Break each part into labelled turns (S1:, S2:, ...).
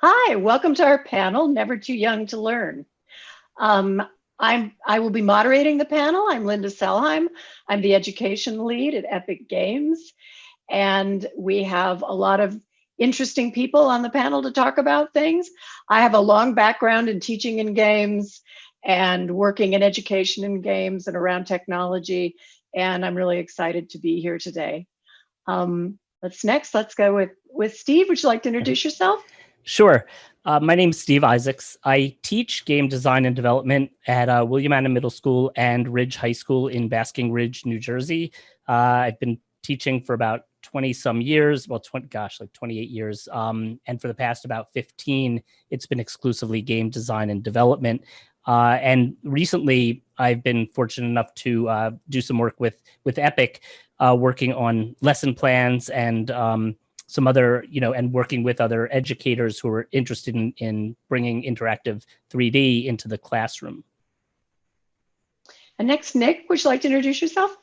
S1: Hi, welcome to our panel, Never Too Young to Learn. Um, I will be moderating the panel. I'm Linda Sellheim. I'm the education lead at Epic Games. And we have a lot of interesting people on the panel to talk about things. I have a long background in teaching in games and working in education in games and around technology. And I'm really excited to be here today. Let's go with Steve. Would you like to introduce yourself?
S2: Sure. My name is Steve Isaacs. I teach game design and development at William Annan Middle School and Ridge High School in Basking Ridge, New Jersey. I've been teaching for about 20 some years, well, 28 years. And for the past about 15, it's been exclusively game design and development. And recently, I've been fortunate enough to do some work with Epic, working on lesson plans and some other, and working with other educators who are interested in bringing interactive 3D into the classroom.
S1: And next, Nick, would you like to introduce yourself?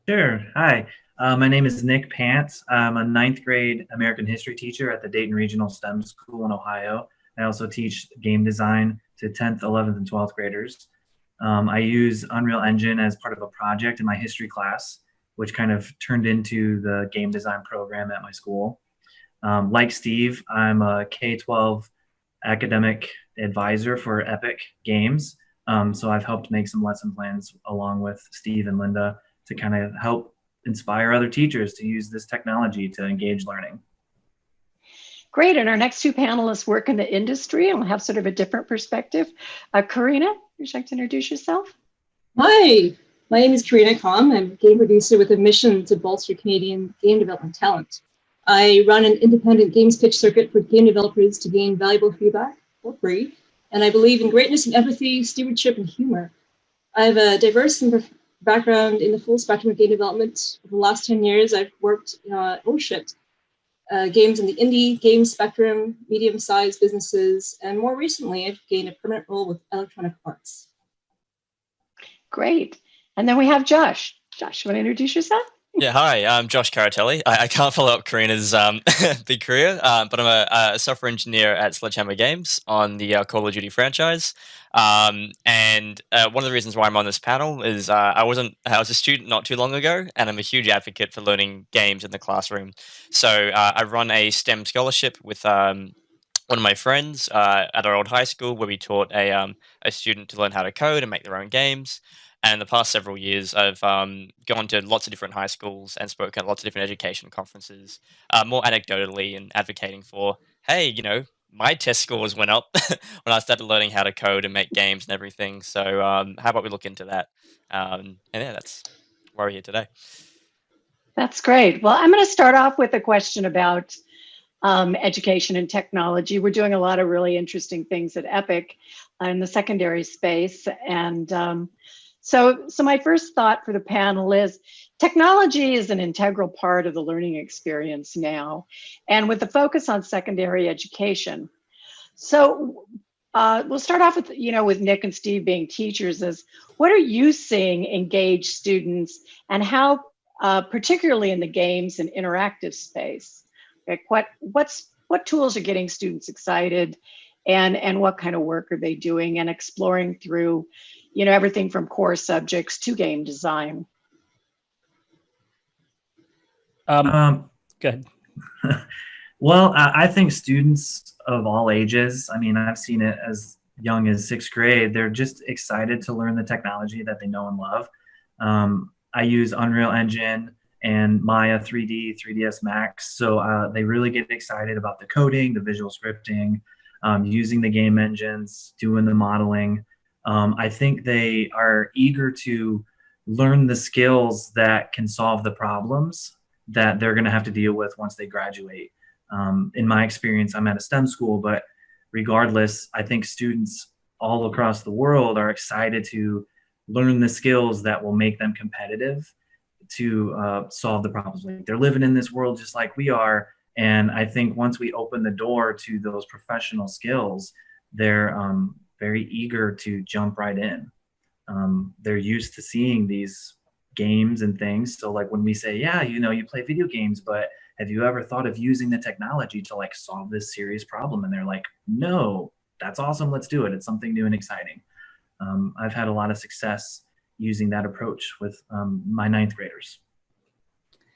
S3: Sure. Hi, my name is Nick Pant. I'm a 9th grade American history teacher at the Dayton Regional STEM School in Ohio. I also teach game design to 10th, 11th, and 12th graders. I use Unreal Engine as part of a project in my history class, which kind of turned into the game design program at my school. Like Steve, I'm a K-12 academic advisor for Epic Games. So I've helped make some lesson plans along with Steve and Linda to kind of help inspire other teachers to use this technology to engage learning.
S1: Great, and our next two panelists work in the industry and will have sort of a different perspective. Carina, would you like to introduce yourself?
S4: Hi, my name is Carina. I'm a game producer with a mission to bolster Canadian game development talent. I run an independent games pitch circuit for game developers to gain valuable feedback for free, and I believe in greatness and empathy, stewardship, and humor. I have a diverse background in the full spectrum of game development. For the last 10 years, I've worked or shipped games in the indie game spectrum, medium-sized businesses, and more recently, I've gained a permanent role with Electronic Arts.
S1: Great. And then we have Josh. Josh, you want to introduce yourself?
S5: Yeah, hi, I'm Josh Caratelli. I can't follow up Carina's big career, but I'm a software engineer at Sledgehammer Games on the Call of Duty franchise. And one of the reasons why I'm on this panel is I was a student not too long ago, and I'm a huge advocate for learning games in the classroom. So I run a STEM scholarship with one of my friends at our old high school, where we taught a student to learn how to code and make their own games. And in the past several years, I've gone to lots of different high schools and spoken at lots of different education conferences, more anecdotally and advocating for, hey, my test scores went up when I started learning how to code and make games and everything. So how about we look into that? And yeah, that's why we're here today.
S1: That's great. Well, I'm going to start off with a question about education and technology. We're doing a lot of really interesting things at Epic in the secondary space. And so my first thought for the panel is technology is an integral part of the learning experience now, and with the focus on secondary education. So we'll start off with, with Nick and Steve being teachers, is what are you seeing engage students, and how, particularly in the games and interactive space, like what tools are getting students excited, and what kind of work are they doing and exploring through, everything from core subjects to game design?
S2: Go ahead.
S3: Well, I think students of all ages, I mean, I've seen it as young as 6th grade, they're just excited to learn the technology that they know and love. I use Unreal Engine and Maya 3D, 3ds Max, so they really get excited about the coding, the visual scripting, using the game engines, doing the modeling. I think they are eager to learn the skills that can solve the problems that they're going to have to deal with once they graduate. In my experience, I'm at a STEM school, but regardless, I think students all across the world are excited to learn the skills that will make them competitive to solve the problems. Like, they're living in this world just like we are. And I think once we open the door to those professional skills, they're very eager to jump right in. They're used to seeing these games and things. So like when we say, yeah, you play video games, but have you ever thought of using the technology to like solve this serious problem? And they're like, no, that's awesome. Let's do it. It's something new and exciting. I've had a lot of success using that approach with my ninth graders.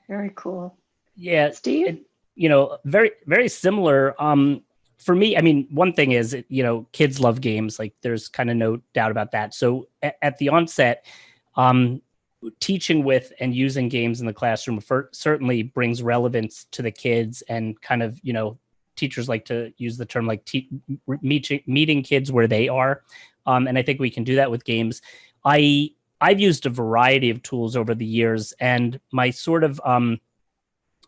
S1: Very cool.
S2: Yeah,
S1: Steve?
S2: Very, very similar. For me, I mean, one thing is, kids love games. Like, there's kind of no doubt about that. So at the onset, teaching with and using games in the classroom certainly brings relevance to the kids, and kind of, teachers like to use the term like meeting kids where they are. And I think we can do that with games. I've used a variety of tools over the years, and my sort of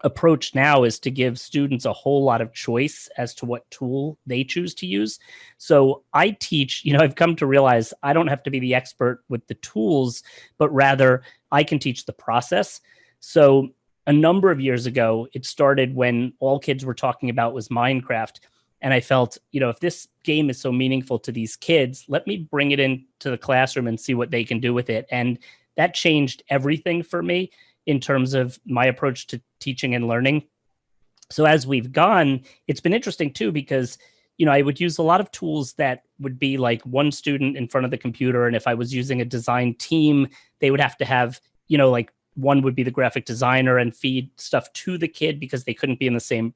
S2: approach now is to give students a whole lot of choice as to what tool they choose to use. So I teach, I've come to realize I don't have to be the expert with the tools, but rather I can teach the process. So a number of years ago, it started when all kids were talking about was Minecraft. And I felt, if this game is so meaningful to these kids, let me bring it into the classroom and see what they can do with it. And that changed everything for me in terms of my approach to teaching and learning. So as we've gone, it's been interesting too, because, I would use a lot of tools that would be like one student in front of the computer. And if I was using a design team, they would have to have, like one would be the graphic designer and feed stuff to the kid because they couldn't be in the same,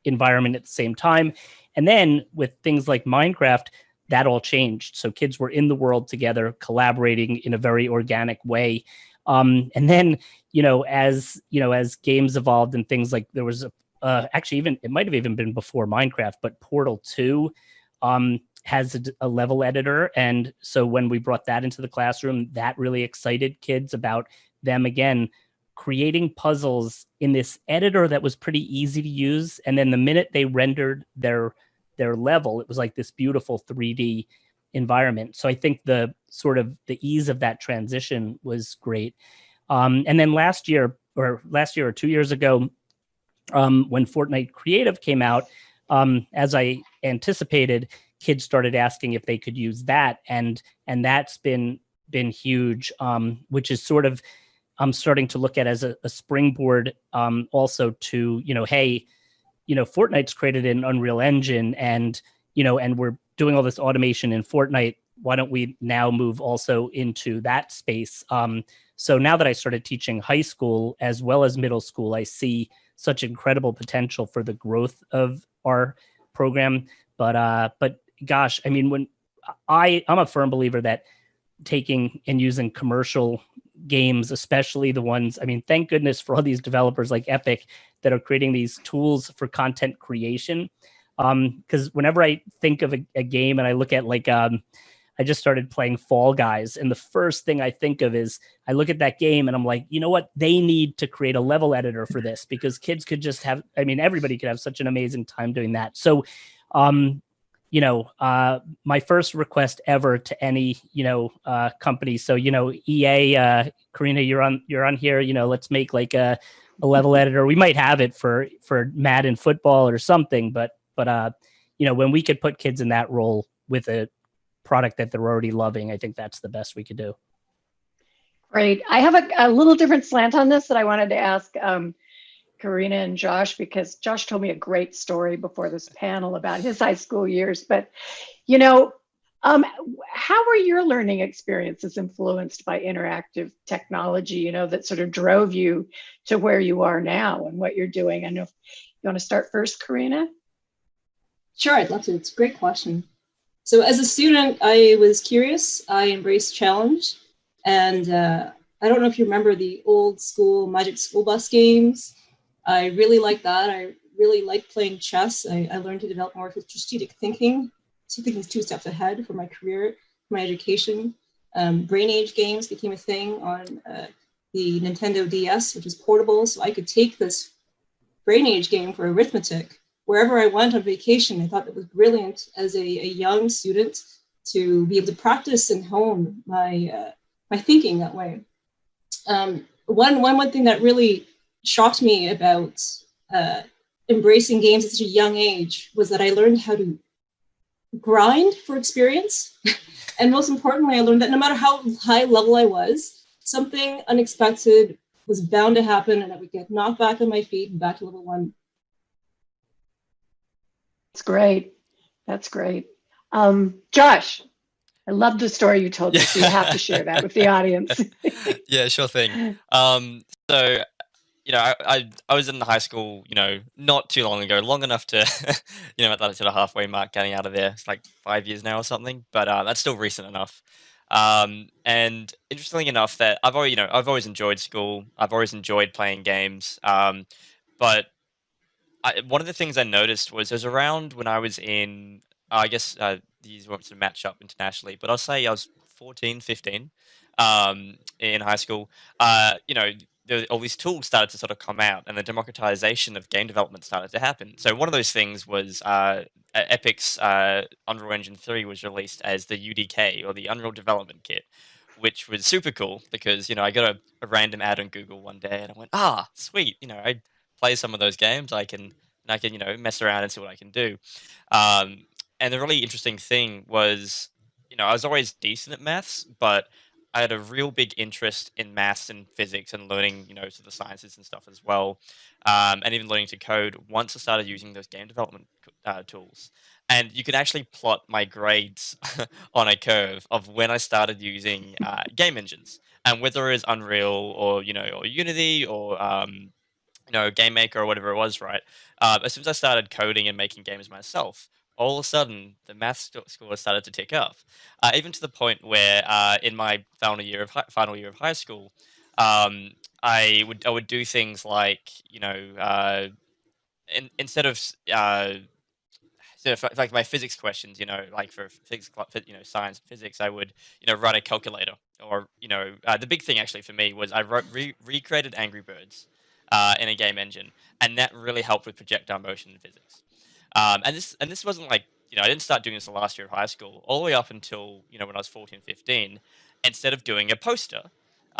S2: environment at the same time. And then with things like Minecraft, that all changed. So kids were in the world together, collaborating in a very organic way. And then, as games evolved and things like there was actually even, it might've even been before Minecraft, but Portal 2 has a level editor. And so when we brought that into the classroom, that really excited kids about them, again, creating puzzles in this editor that was pretty easy to use. And then the minute they rendered their level, it was like this beautiful 3D environment. So I think the ease of that transition was great. And then last year or 2 years ago, when Fortnite Creative came out, as I anticipated, kids started asking if they could use that. And that's been huge, which is sort of, I'm starting to look at as a springboard also to, hey, Fortnite's created an Unreal Engine, and we're doing all this automation in Fortnite. Why don't we now move also into that space? So now that I started teaching high school as well as middle school, I see such incredible potential for the growth of our program. But gosh, I mean, when I'm a firm believer that taking and using commercial games, especially the ones, I mean, thank goodness for all these developers like Epic that are creating these tools for content creation. Because whenever I think of a game and I look at like, I just started playing Fall Guys, and the first thing I think of is I look at that game and I'm like, you know what? They need to create a level editor for this, because kids could just have, I mean, everybody could have such an amazing time doing that. So, my first request ever to any, company. So, EA, Carina, you're on here, let's make like a level editor. We might have it for Madden football or something, but when we could put kids in that role with a product that they're already loving, I think that's the best we could do.
S1: Great. I have a little different slant on this that I wanted to ask Carina and Josh, because Josh told me a great story before this panel about his high school years. But, how were your learning experiences influenced by interactive technology, that sort of drove you to where you are now and what you're doing? I know, you want to start first, Carina?
S4: Sure, I'd love to. It's a great question. So as a student, I was curious. I embraced challenge. And I don't know if you remember the old school Magic School Bus games. I really liked that. I really liked playing chess. I learned to develop more strategic thinking. So thinking 2 steps ahead for my career, for my education. Brain Age games became a thing on the Nintendo DS, which is portable. So I could take this Brain Age game for arithmetic wherever I went on vacation. I thought it was brilliant as a young student to be able to practice and hone my thinking that way. One thing that really shocked me about embracing games at such a young age was that I learned how to grind for experience. And most importantly, I learned that no matter how high level I was, something unexpected was bound to happen, and I would get knocked back on my feet and back to level 1.
S1: That's great. That's great. Josh, I love the story you told us. So you have to share that with the audience.
S5: Yeah, sure thing. So, I was in high school, not too long ago, long enough to, at that sort of halfway mark, getting out of there. It's like 5 years now or something, but that's still recent enough. And interestingly enough, that I've always enjoyed school. I've always enjoyed playing games. But one of the things I noticed was around when I was in, I guess these won't sort of match up internationally, but I'll say I was 14, 15 in high school. All these tools started to sort of come out, and the democratization of game development started to happen. So one of those things was Epic's Unreal Engine 3 was released as the UDK, or the Unreal Development Kit, which was super cool because I got a random ad on Google one day, and I went, sweet, I play some of those games. I can mess around and see what I can do. And the really interesting thing was, I was always decent at maths, but I had a real big interest in maths and physics and learning, sort of the sciences and stuff as well, and even learning to code once I started using those game development tools. And you can actually plot my grades on a curve of when I started using game engines, and whether it was Unreal or or Unity or Game Maker or whatever it was, right? As soon as I started coding and making games myself, all of a sudden the math score started to tick up, even to the point where in my final year of high school, I would do things like instead of so if, like my physics questions, like for physics, science and physics, I would, write a calculator, or the big thing actually for me was I recreated Angry Birds in a game engine, and that really helped with projectile motion in physics. And this wasn't like I didn't start doing this the last year of high school, all the way up until when I was 14, 15. Instead of doing a poster,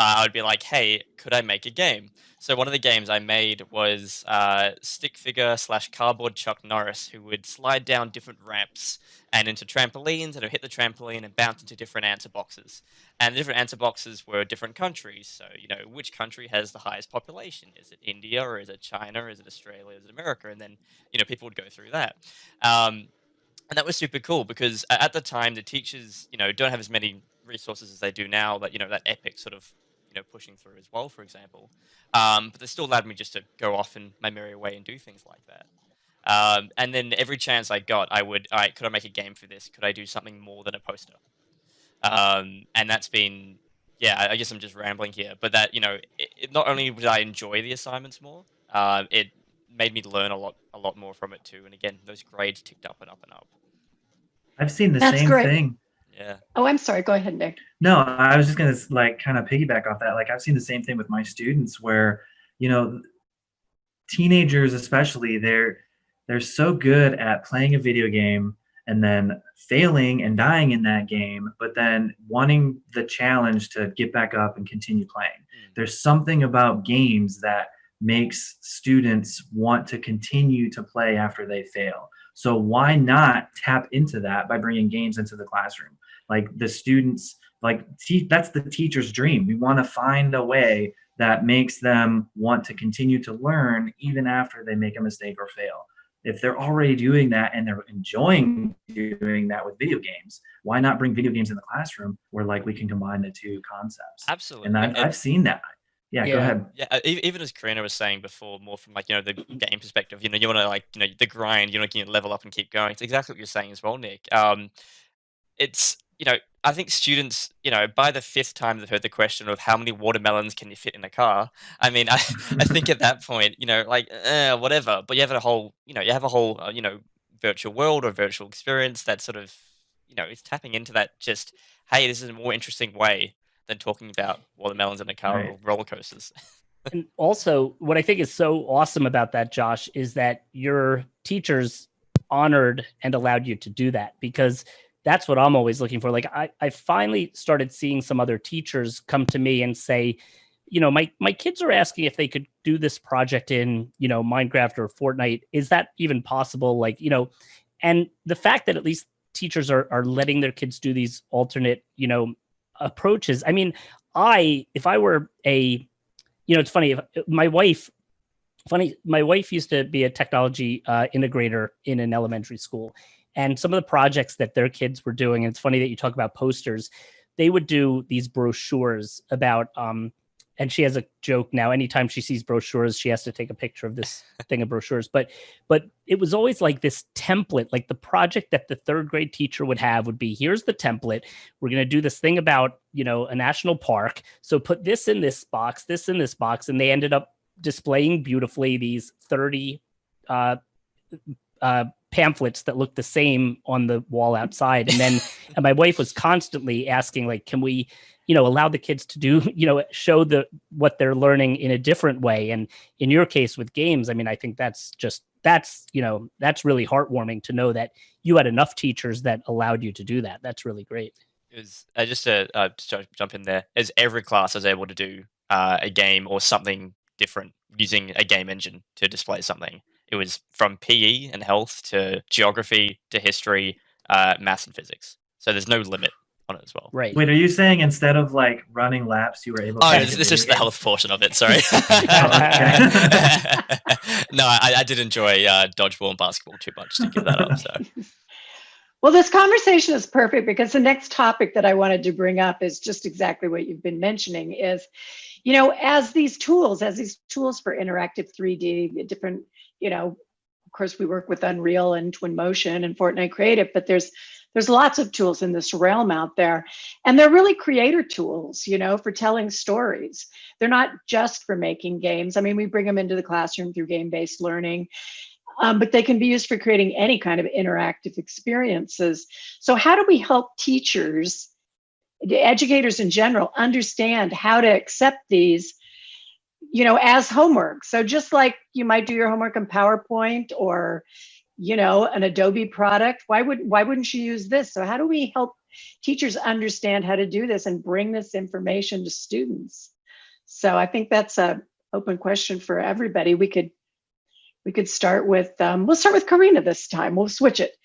S5: I would be like, hey, could I make a game? So one of the games I made was stick figure / cardboard Chuck Norris, who would slide down different ramps and into trampolines, and would hit the trampoline and bounce into different answer boxes. And the different answer boxes were different countries. So, which country has the highest population? Is it India, or is it China, or is it Australia, is it America? And then, people would go through that. And that was super cool because at the time, the teachers, don't have as many resources as they do now, that, that Epic sort of, pushing through as well, for example. But they still allowed me just to go off in my merry way and do things like that. And then every chance I got, could I make a game for this? Could I do something more than a poster? And that's been, I guess I'm just rambling here, but that, not only did I enjoy the assignments more, it made me learn a lot more from it too. And again, those grades ticked up and up and up.
S3: I've seen the
S1: That's
S3: same
S1: great.
S3: thing.
S5: Yeah.
S1: Oh, I'm sorry. Go ahead, Nick.
S3: No, I was just gonna kind of piggyback off that. Like I've seen the same thing with my students where, teenagers especially, they're so good at playing a video game and then failing and dying in that game, but then wanting the challenge to get back up and continue playing. There's something about games that makes students want to continue to play after they fail. So why not tap into that by bringing games into the classroom? Like the students, that's the teacher's dream. We want to find a way that makes them want to continue to learn even after they make a mistake or fail. If they're already doing that and they're enjoying doing that with video games, why not bring video games in the classroom where we can combine the two concepts?
S5: Absolutely.
S3: And I've seen that. Yeah, go ahead.
S5: Yeah, even as Carina was saying before, more from the game perspective, you want to the grind, you want to level up and keep going. It's exactly what you're saying as well, Nick. It's I think students, by the 5th time they've heard the question of how many watermelons can you fit in a car, I mean, I think at that point, whatever. But you have a whole, virtual world or virtual experience that sort of, is tapping into that. Just, hey, this is a more interesting way than talking about watermelons in a car or roller coasters.
S2: And also, what I think is so awesome about that, Josh, is that your teachers honored and allowed you to do that, because that's what I'm always looking for. Like I finally started seeing some other teachers come to me and say, my kids are asking if they could do this project in, Minecraft or Fortnite. Is that even possible? And the fact that at least teachers are letting their kids do these alternate, approaches. I mean, if I were a it's funny. My wife used to be a technology integrator in an elementary school, and some of the projects that their kids were doing, and it's funny that you talk about posters, they would do these brochures about, and she has a joke now, anytime she sees brochures, she has to take a picture of this thing of brochures. But it was always like this template, like the project that the third grade teacher would have would be, here's the template. We're going to do this thing about, a national park. So put this in this box, this in this box. And they ended up displaying beautifully these 30 pamphlets that looked the same on the wall outside. And then and my wife was constantly asking, like, can we, allow the kids to do, show what they're learning in a different way. And in your case with games, I mean, I think that's really heartwarming to know that you had enough teachers that allowed you to do that. That's really great.
S5: It was just to jump in there, as every class was able to do a game or something different using a game engine to display something. It was from PE and health to geography to history, maths and physics. So there's no limit on it as well.
S2: Right.
S3: Wait, are you saying instead of like running laps, you were able to...
S5: Oh, this is just the health portion of it, sorry. No, I did enjoy dodgeball and basketball too much to give that up. So.
S1: Well, this conversation is perfect because the next topic that I wanted to bring up is just exactly what you've been mentioning is, as these tools for interactive 3D, different, of course, we work with Unreal and Twinmotion and Fortnite Creative, but there's lots of tools in this realm out there. And they're really creator tools, for telling stories. They're not just for making games. I mean, we bring them into the classroom through game-based learning, but they can be used for creating any kind of interactive experiences. So how do we help teachers, educators in general, understand how to accept these, as homework? So just like you might do your homework in PowerPoint or, an Adobe product, why wouldn't you use this? So how do we help teachers understand how to do this and bring this information to students? So I think that's an open question for everybody. We could start with, we'll start with Carina this time. We'll switch it.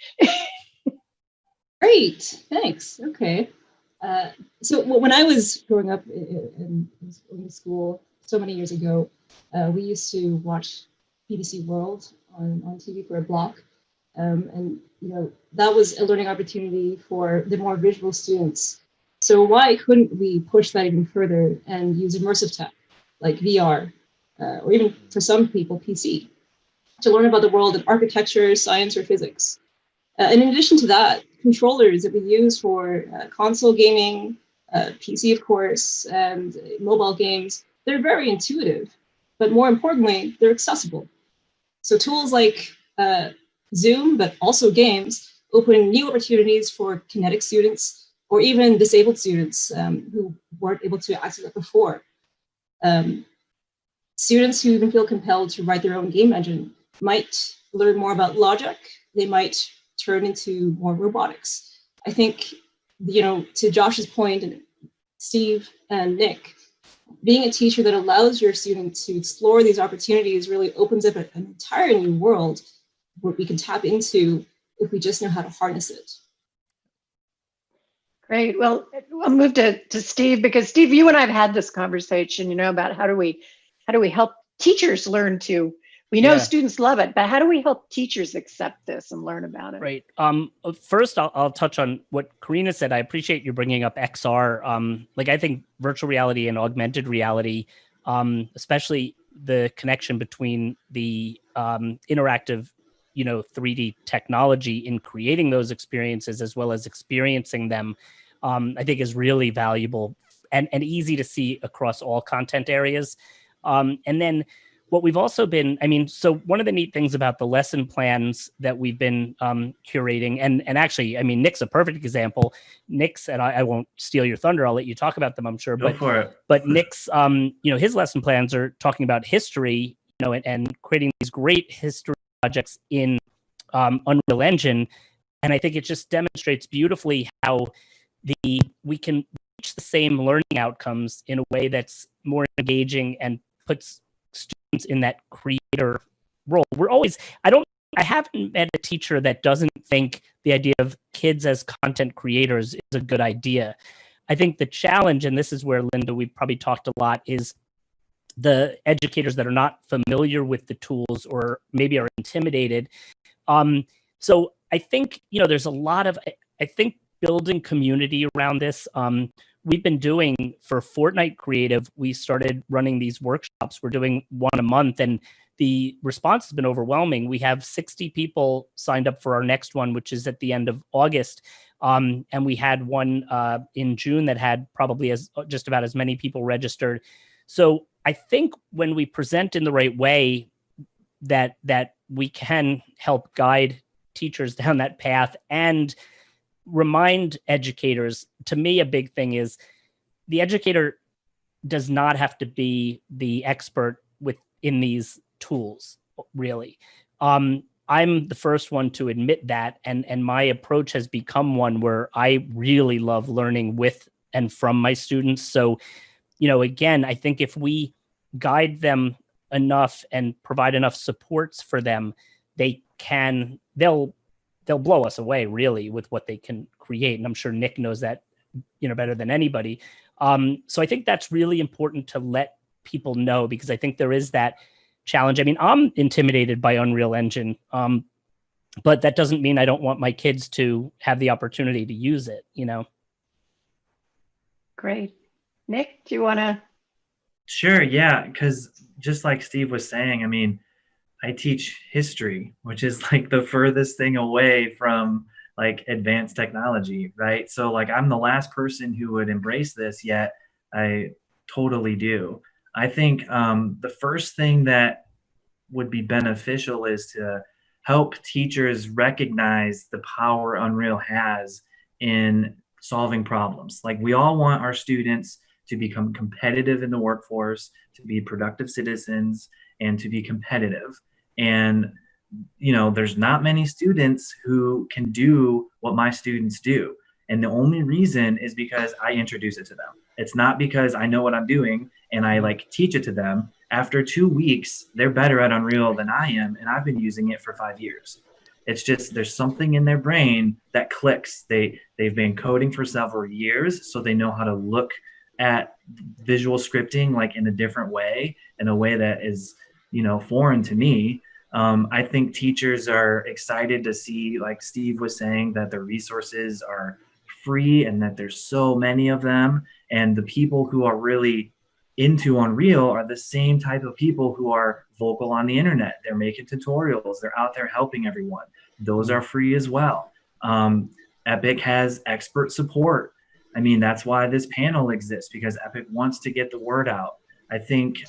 S4: Great, thanks. Okay. So when I was growing up in school so many years ago, we used to watch BBC World on TV for a block. And that was a learning opportunity for the more visual students. So why couldn't we push that even further and use immersive tech like VR, or even for some people, PC, to learn about the world in architecture, science, or physics? And in addition to that, controllers that we use for console gaming, PC, of course, and mobile games, they're very intuitive, but more importantly, they're accessible. So tools like Zoom, but also games, open new opportunities for kinetic students or even disabled students who weren't able to access it before. Students who even feel compelled to write their own game engine might learn more about logic. They might turn into more robotics. I think, to Josh's point, and Steve and Nick, being a teacher that allows your students to explore these opportunities really opens up an entire new world where we can tap into if we just know how to harness it.
S1: Great. Well, I'll move to Steve, because Steve, you and I have had this conversation, about how do we help teachers learn to, we know students love it, but how do we help teachers accept this and learn about it?
S2: Right. First, I'll touch on what Carina said. I appreciate you bringing up XR. I think virtual reality and augmented reality, especially the connection between the interactive, 3D technology in creating those experiences as well as experiencing them, I think is really valuable and easy to see across all content areas. And then what we've also been, so one of the neat things about the lesson plans that we've been curating, and actually, Nick's a perfect example. Nick's, and I won't steal your thunder, I'll let you talk about them, I'm sure.
S3: Go for it.
S2: But Nick's, his lesson plans are talking about history, and creating these great history projects in Unreal Engine. And I think it just demonstrates beautifully how we can reach the same learning outcomes in a way that's more engaging and puts students in that creator role. I haven't met a teacher that doesn't think the idea of kids as content creators is a good idea. I think the challenge, and this is where, Linda, we've probably talked a lot, is the educators that are not familiar with the tools or maybe are intimidated. So I think, there's a lot of, I think building community around this. We've been doing for Fortnite Creative, we started running these workshops. We're doing one a month, and the response has been overwhelming. We have 60 people signed up for our next one, which is at the end of August. And we had one in June that had probably just about as many people registered. So I think when we present in the right way, that we can help guide teachers down that path and remind educators. To me, a big thing is the educator does not have to be the expert within these tools, really. I'm the first one to admit that, and my approach has become one where I really love learning with and from my students. So, again, I think if we guide them enough and provide enough supports for them, they'll blow us away, really, with what they can create. And I'm sure Nick knows that, better than anybody. So I think that's really important to let people know, because I think there is that challenge. I mean, I'm intimidated by Unreal Engine, but that doesn't mean I don't want my kids to have the opportunity to use it,
S1: Great. Nick, do you want to?
S3: Sure, yeah, because just like Steve was saying, I mean, I teach history, which is like the furthest thing away from like advanced technology, right? So like I'm the last person who would embrace this, yet I totally do. I think the first thing that would be beneficial is to help teachers recognize the power Unreal has in solving problems. Like we all want our students to become competitive in the workforce, to be productive citizens, and to be competitive. And, there's not many students who can do what my students do. And the only reason is because I introduce it to them. It's not because I know what I'm doing and I like teach it to them. After 2 weeks, they're better at Unreal than I am. And I've been using it for 5 years. It's just, there's something in their brain that clicks. They've been coding for several years, so they know how to look at visual scripting like in a different way, in a way that is, foreign to me. I think teachers are excited to see, like Steve was saying, that the resources are free and that there's so many of them. And the people who are really into Unreal are the same type of people who are vocal on the internet. They're making tutorials. They're out there helping everyone. Those are free as well. Epic has expert support. I mean, that's why this panel exists, because Epic wants to get the word out. I think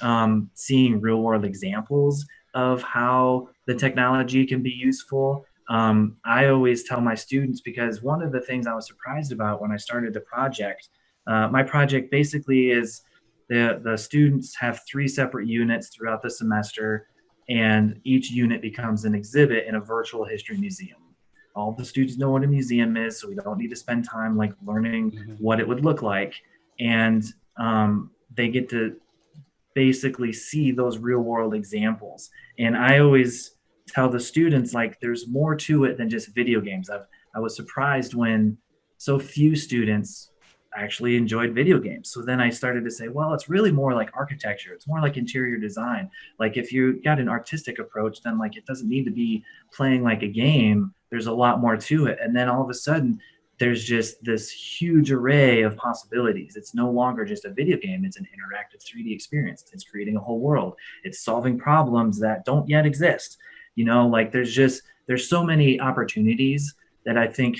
S3: seeing real world examples of how the technology can be useful. I always tell my students, because one of the things I was surprised about when I started the project, my project basically is the students have 3 separate units throughout the semester, and each unit becomes an exhibit in a virtual history museum. All the students know what a museum is, so we don't need to spend time like learning what it would look like. And they get to basically see those real world examples. And I always tell the students, like, there's more to it than just video games. I was surprised when so few students actually enjoyed video games. So then I started to say, well, it's really more like architecture. It's more like interior design. Like if you got an artistic approach, then like it doesn't need to be playing like a game. There's a lot more to it. And then all of a sudden, there's just this huge array of possibilities. It's no longer just a video game. It's an interactive 3D experience. It's creating a whole world. It's solving problems that don't yet exist. Like there's so many opportunities that I think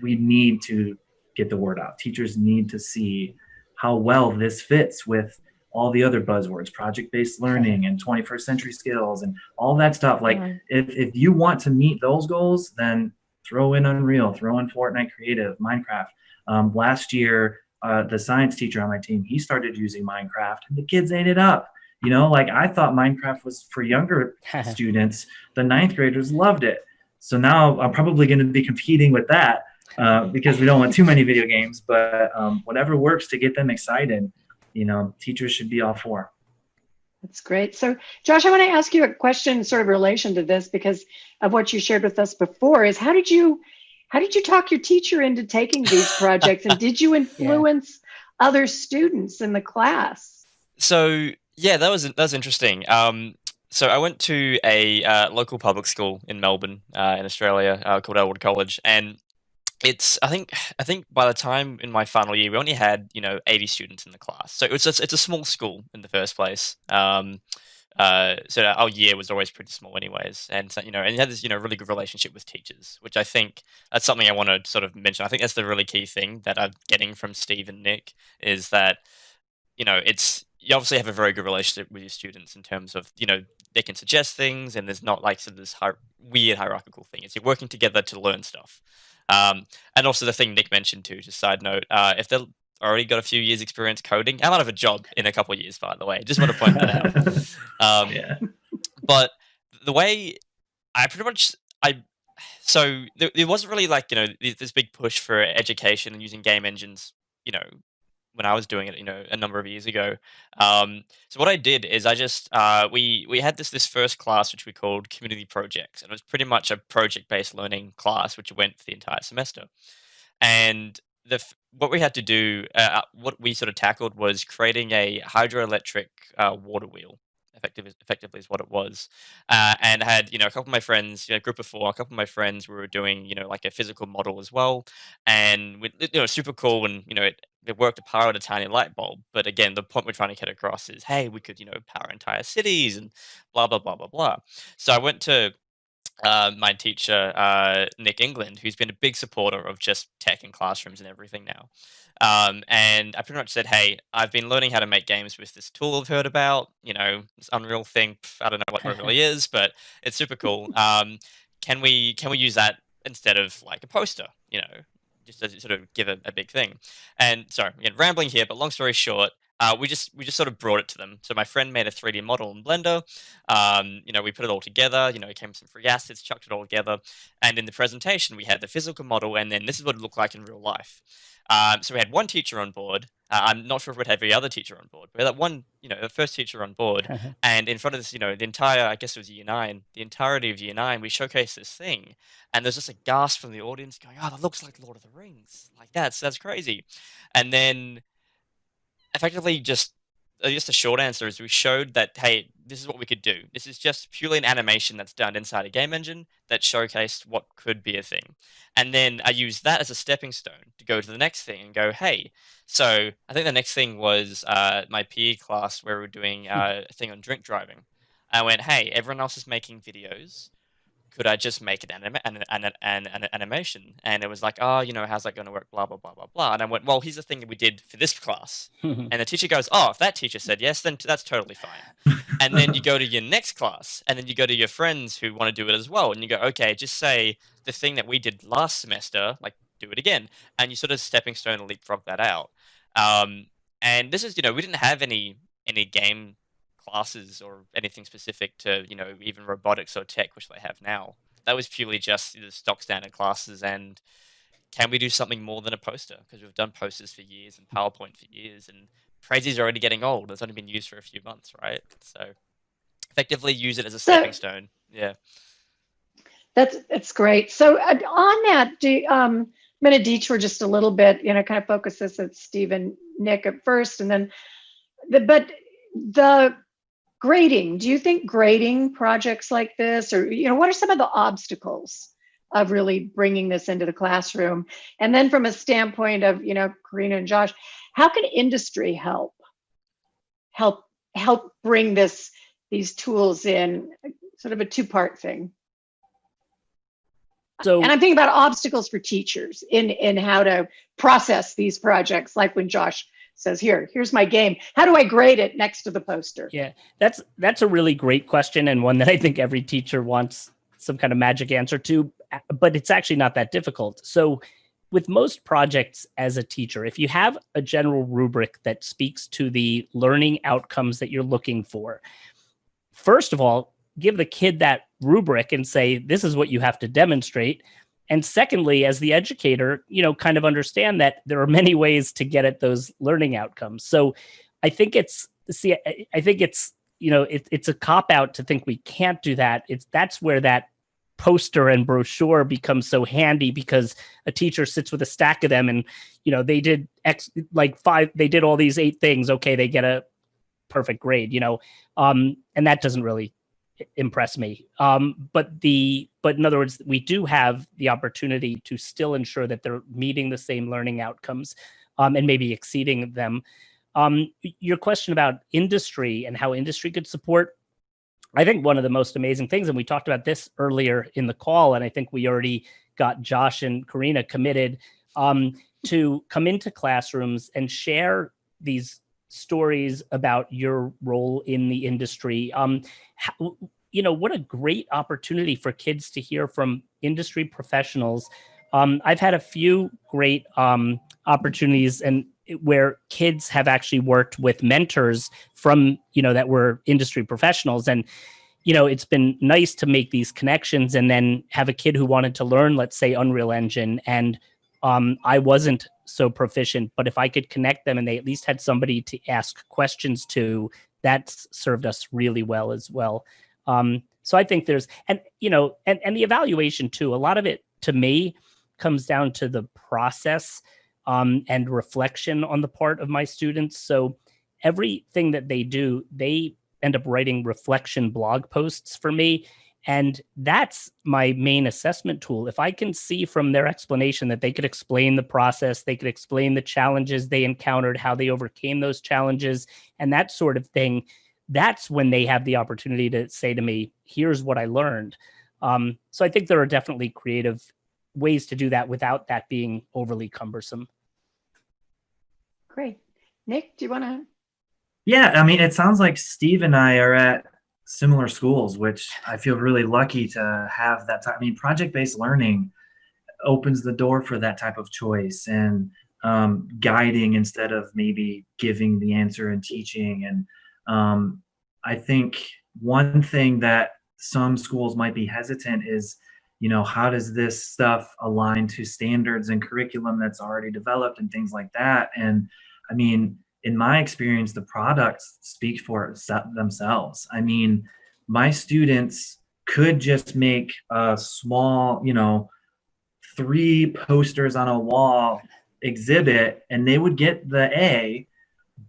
S3: we need to get the word out. Teachers need to see how well this fits with all the other buzzwords, project-based learning and 21st century skills and all that stuff. Like if you want to meet those goals, then throw in Unreal, throw in Fortnite Creative, Minecraft. Last year, the science teacher on my team, he started using Minecraft and the kids ate it up. Like I thought Minecraft was for younger students. The 9th graders loved it. So now I'm probably going to be competing with that because we don't want too many video games, but whatever works to get them excited, teachers should be all for.
S1: That's great. So Josh, I want to ask you a question sort of in relation to this because of what you shared with us before is how did you talk your teacher into taking these projects and did you influence other students in the class?
S5: So Yeah, that was interesting. So I went to a local public school in Melbourne, in Australia, called Elwood College, and it's I think by the time in my final year we only had 80 students in the class, so it's a small school in the first place. So our year was always pretty small, anyways, and so, and you had this really good relationship with teachers, which I think that's something I want to sort of mention. I think that's the really key thing that I'm getting from Steve and Nick is that it's you obviously have a very good relationship with your students in terms of, they can suggest things and there's not like sort of this weird hierarchical thing. It's you're working together to learn stuff. And also the thing Nick mentioned too, just side note, if they've already got a few years experience coding, I might have a job in a couple of years, by the way. Just want to point that out.
S3: Yeah.
S5: But the way I pretty much, so there wasn't really like, this big push for education and using game engines, you know, when I was doing it, a number of years ago. So what I did is I just we had this first class which we called community projects, and it was pretty much a project based learning class which went for the entire semester. And what we had to do, what we sort of tackled was creating a hydroelectric water wheel. Effectively is what it was, and I had a couple of my friends, group of four, a couple of my friends, we were doing like a physical model as well, and super cool, and it worked to power a tiny light bulb. But again, the point we're trying to get across is, hey, we could power entire cities and blah blah blah blah blah. So I went to my teacher, Nick England, who's been a big supporter of just tech in classrooms and everything now. And I pretty much said, "Hey, I've been learning how to make games with this tool I've heard about. This Unreal thing. I don't know what it really is, but it's super cool. Can we use that instead of like a poster? Just to sort of give a big thing." And sorry, again, rambling here, but long story short, we just sort of brought it to them. So my friend made a 3D model in Blender. We put it all together. It came with some free assets, chucked it all together, and in the presentation we had the physical model, and then this is what it looked like in real life. So we had one teacher on board. I'm not sure if we'd have every other teacher on board, but we had that one, the first teacher on board, and in front of this, the entire, I guess it was year nine, the entirety of year nine, we showcased this thing, and there's just a gasp from the audience going, "Oh, that looks like Lord of the Rings! Like that's crazy!" And then effectively just a short answer is we showed that, hey, this is what we could do. This is just purely an animation that's done inside a game engine that showcased what could be a thing. And then I used that as a stepping stone to go to the next thing and go, hey, so I think the next thing was my PE class where we were doing a thing on drink driving. I went, hey, everyone else is making videos. Could I just make an animation? And it was like, oh, how's that going to work? Blah, blah, blah, blah, blah. And I went, well, here's the thing that we did for this class. And the teacher goes, oh, if that teacher said yes, then that's totally fine. And then you go to your next class, and then you go to your friends who want to do it as well. And you go, okay, just say the thing that we did last semester, like do it again. And you sort of stepping stone and leapfrog that out. And this is, we didn't have any game classes or anything specific to even robotics or tech, which they have now. That was purely just the stock standard classes. And can we do something more than a poster? Because we've done posters for years and PowerPoint for years, and Crazy's already getting old. It's only been used for a few months, right? So effectively use it as a stepping stone. Yeah,
S1: that's great. So on that, I'm going to detour just a little bit, kind of focus this at Steve and Nick at first, and then the grading. Do you think grading projects like this, or what are some of the obstacles of really bringing this into the classroom? And then from a standpoint of Carina and Josh, how can industry help bring these tools in? Sort of a two-part thing.
S2: So,
S1: and I'm thinking about obstacles for teachers in how to process these projects, like when Josh says, here's my game. How do I grade it next to the poster?
S2: Yeah, that's a really great question, and one that I think every teacher wants some kind of magic answer to, but it's actually not that difficult. So with most projects as a teacher, if you have a general rubric that speaks to the learning outcomes that you're looking for, first of all, give the kid that rubric and say, this is what you have to demonstrate. And secondly, as the educator, kind of understand that there are many ways to get at those learning outcomes. So I think it's a cop out to think we can't do that. That's where that poster and brochure becomes so handy, because a teacher sits with a stack of them and, they did they did all these 8 things. Okay, they get a perfect grade, and that doesn't really impress me. But in other words, we do have the opportunity to still ensure that they're meeting the same learning outcomes, and maybe exceeding them. Your question about industry and how industry could support, I think one of the most amazing things, and we talked about this earlier in the call, and I think we already got Josh and Carina committed to come into classrooms and share these stories about your role in the industry. What a great opportunity for kids to hear from industry professionals. I've had a few great opportunities and where kids have actually worked with mentors from, that were industry professionals. And, it's been nice to make these connections and then have a kid who wanted to learn, let's say, Unreal Engine. And I wasn't so proficient, but if I could connect them and they at least had somebody to ask questions to, that's served us really well as well. So I think there's, and the evaluation too, a lot of it to me comes down to the process and reflection on the part of my students. So everything that they do, they end up writing reflection blog posts for me. And that's my main assessment tool. If I can see from their explanation that they could explain the process, they could explain the challenges they encountered, how they overcame those challenges, and that sort of thing, that's when they have the opportunity to say to me, here's what I learned. So I think there are definitely creative ways to do that without that being overly cumbersome.
S1: Great. Nick, do you want to?
S3: Yeah, I mean, it sounds like Steve and I are at similar schools, which I feel really lucky to have that type. I mean, project-based learning opens the door for that type of choice and guiding instead of maybe giving the answer and teaching. And I think one thing that some schools might be hesitant is, how does this stuff align to standards and curriculum that's already developed and things like that? And I mean, in my experience, the products speak for themselves. I mean, my students could just make a small, 3 posters on a wall exhibit and they would get the A,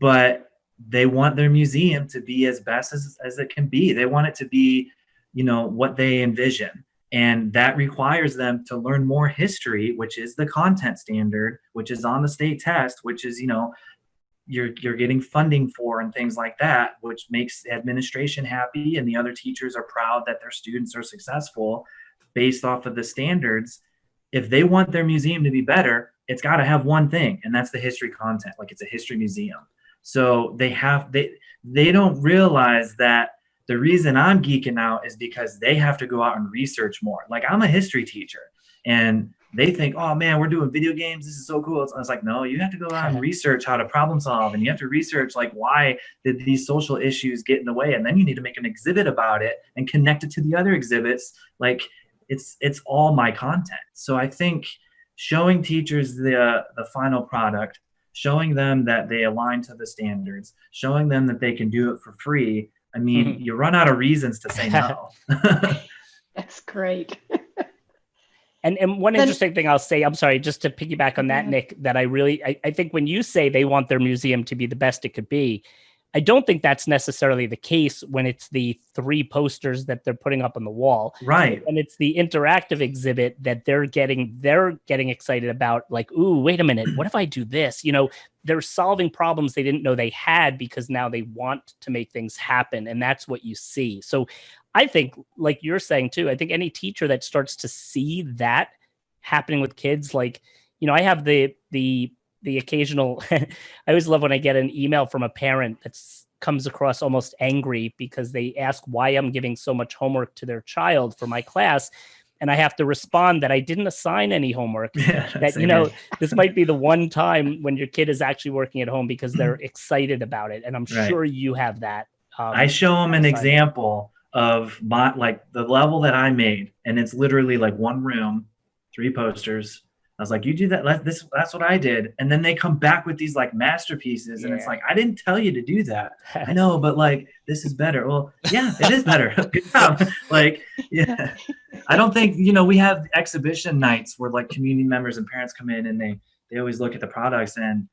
S3: but they want their museum to be as best as it can be. They want it to be, what they envision. And that requires them to learn more history, which is the content standard, which is on the state test, which is, you're getting funding for and things like that, which makes the administration happy and the other teachers are proud that their students are successful based off of the standards. If they want their museum to be better, it's got to have one thing, and that's the history content. Like, it's a history museum. So they don't realize that the reason I'm geeking out is because they have to go out and research more. Like, I'm a history teacher and they think, oh man, we're doing video games, this is so cool. I was like, no, you have to go out and research how to problem solve, and you have to research, like, why did these social issues get in the way, and then you need to make an exhibit about it and connect it to the other exhibits. Like, it's all my content. So I think showing teachers the final product, showing them that they align to the standards, showing them that they can do it for free. I mean, you run out of reasons to say no.
S1: That's great.
S2: And one interesting thing I'll say, I'm sorry, just to piggyback on that, Nick, that I think when you say they want their museum to be the best it could be, I don't think that's necessarily the case when it's the 3 posters that they're putting up on the wall.
S3: Right.
S2: And it's the interactive exhibit that they're getting excited about, like, ooh, wait a minute, what if I do this? They're solving problems they didn't know they had because now they want to make things happen. And that's what you see. So I think, like you're saying too, I think any teacher that starts to see that happening with kids, like, I have the occasional, I always love when I get an email from a parent that comes across almost angry because they ask why I'm giving so much homework to their child for my class. And I have to respond that I didn't assign any homework, that, this might be the one time when your kid is actually working at home because they're excited about it. And I'm sure you have that.
S3: I show them an example of the level that I made. And it's literally like 1 room, 3 posters. I was like, you do that. That's what I did. And then they come back with these like masterpieces. And it's like, I didn't tell you to do that. I know, but like, this is better. Well, yeah, it is better. Good job. Like, yeah. I don't think, we have exhibition nights where like community members and parents come in and they always look at the products, and